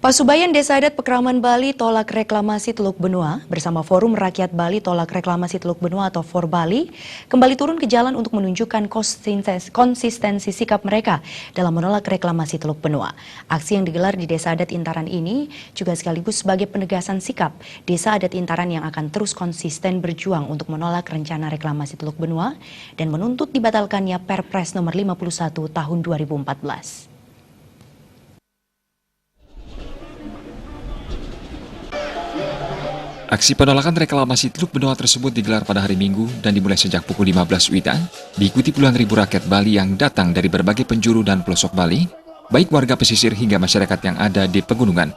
Pasubayan Desa Adat Pekraman Bali tolak reklamasi Teluk Benua bersama Forum Rakyat Bali tolak reklamasi Teluk Benua atau FORBALI kembali turun ke jalan untuk menunjukkan konsistensi sikap mereka dalam menolak reklamasi Teluk Benua. Aksi yang digelar di Desa Adat Intaran ini juga sekaligus sebagai penegasan sikap Desa Adat Intaran yang akan terus konsisten berjuang untuk menolak rencana reklamasi Teluk Benua dan menuntut dibatalkannya Perpres nomor 51 tahun 2014. Aksi penolakan reklamasi Teluk Benua tersebut digelar pada hari Minggu dan dimulai sejak pukul 15 WITA, diikuti puluhan ribu rakyat Bali yang datang dari berbagai penjuru dan pelosok Bali, baik warga pesisir hingga masyarakat yang ada di pegunungan.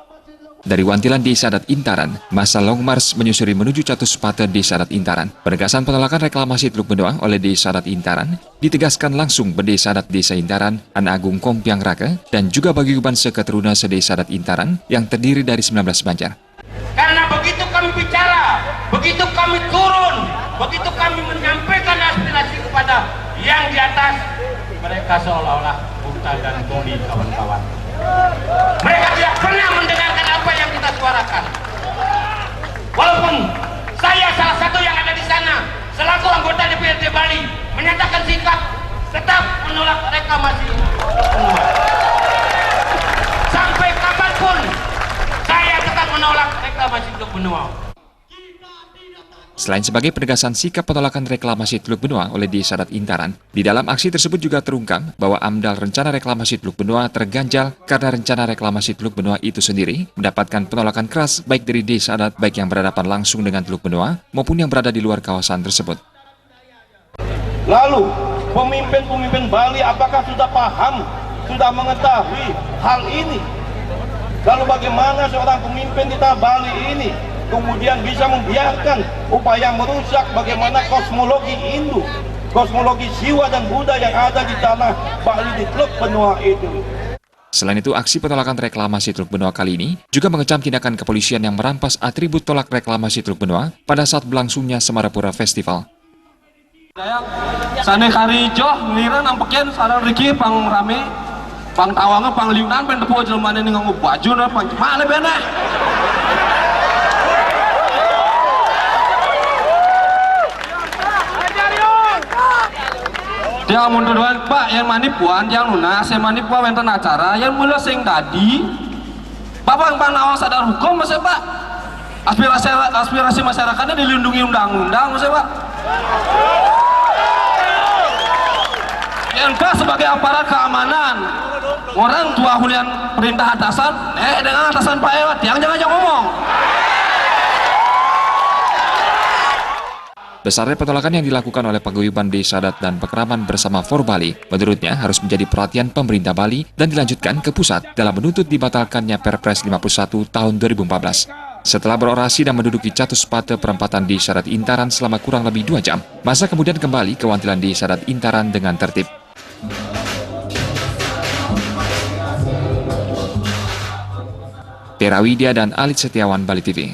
Dari wantilan Desa Adat Intaran, masa Long March menyusuri menuju Catus Pate Desa Adat Intaran. Penegasan penolakan reklamasi Teluk Benua oleh Desa Adat Intaran ditegaskan langsung Bendesa Adat Desa Intaran, An Agung Kompiang Raka, dan juga Paguyuban Seketeruna Sedesa Adat Intaran yang terdiri dari 19 banjar. Karena begitu kami bicara, begitu kami turun, begitu kami menyampaikan aspirasi kepada yang di atas, mereka seolah-olah buta dan tuli, kawan-kawan. Mereka tidak pernah mendengarkan apa yang kita suarakan. Walaupun saya salah satu yang ada di sana, selaku anggota DPRD Bali, menyatakan sikap tetap menolak reklamasi. Sampai kapanpun saya tetap menolak reklamasi Teluk Benua. Selain sebagai penegasan sikap penolakan reklamasi Teluk Benua oleh Desa Adat Intaran, di dalam aksi tersebut juga terungkap bahwa AMDAL rencana reklamasi Teluk Benua terganjal karena rencana reklamasi Teluk Benua itu sendiri mendapatkan penolakan keras baik dari Desa Adat baik yang berhadapan langsung dengan Teluk Benua maupun yang berada di luar kawasan tersebut. Lalu, pemimpin-pemimpin Bali apakah sudah paham, sudah mengetahui hal ini? Lalu bagaimana seorang pemimpin di tanah Bali ini kemudian bisa membiarkan upaya merusak bagaimana kosmologi Hindu, kosmologi Siwa dan Buddha yang ada di tanah Bali di Teluk Benua itu. Selain itu, aksi penolakan reklamasi Teluk Benua kali ini juga mengecam tindakan kepolisian yang merampas atribut tolak reklamasi Teluk Benua pada saat berlangsungnya Semarapura Festival. Sane karijo ngira nampaknya sarang Riki pang rame pang tawangnya pang liunan pen tepo jelmane ning nganggo baju na pang male bene. Dia mundur Pak yang manipuan yang lunas yang manipuan wenten acara yang mulai sing tadi Bapak pang nawang sadar hukum Mas Pak. Aspirasi masyarakatnya dilindungi undang-undang Mas Pak. Yang Pak sebagai aparat keamanan orang tua hulian perintah atasan dengan atasan Pak Ewat yang jangan ngomong. Besarnya penolakan yang dilakukan oleh Paguyuban Desa Adat dan Pekraman bersama FORBALI menurutnya harus menjadi perhatian pemerintah Bali dan dilanjutkan ke pusat dalam menuntut dibatalkannya Perpres 51 tahun 2014. Setelah berorasi dan menduduki Catus Pate perempatan Desa Adat Intaran selama kurang lebih 2 jam, masa kemudian kembali ke wantilan Desa Adat Intaran dengan tertib. Tera Widya dan Alit Setiawan, Bali TV.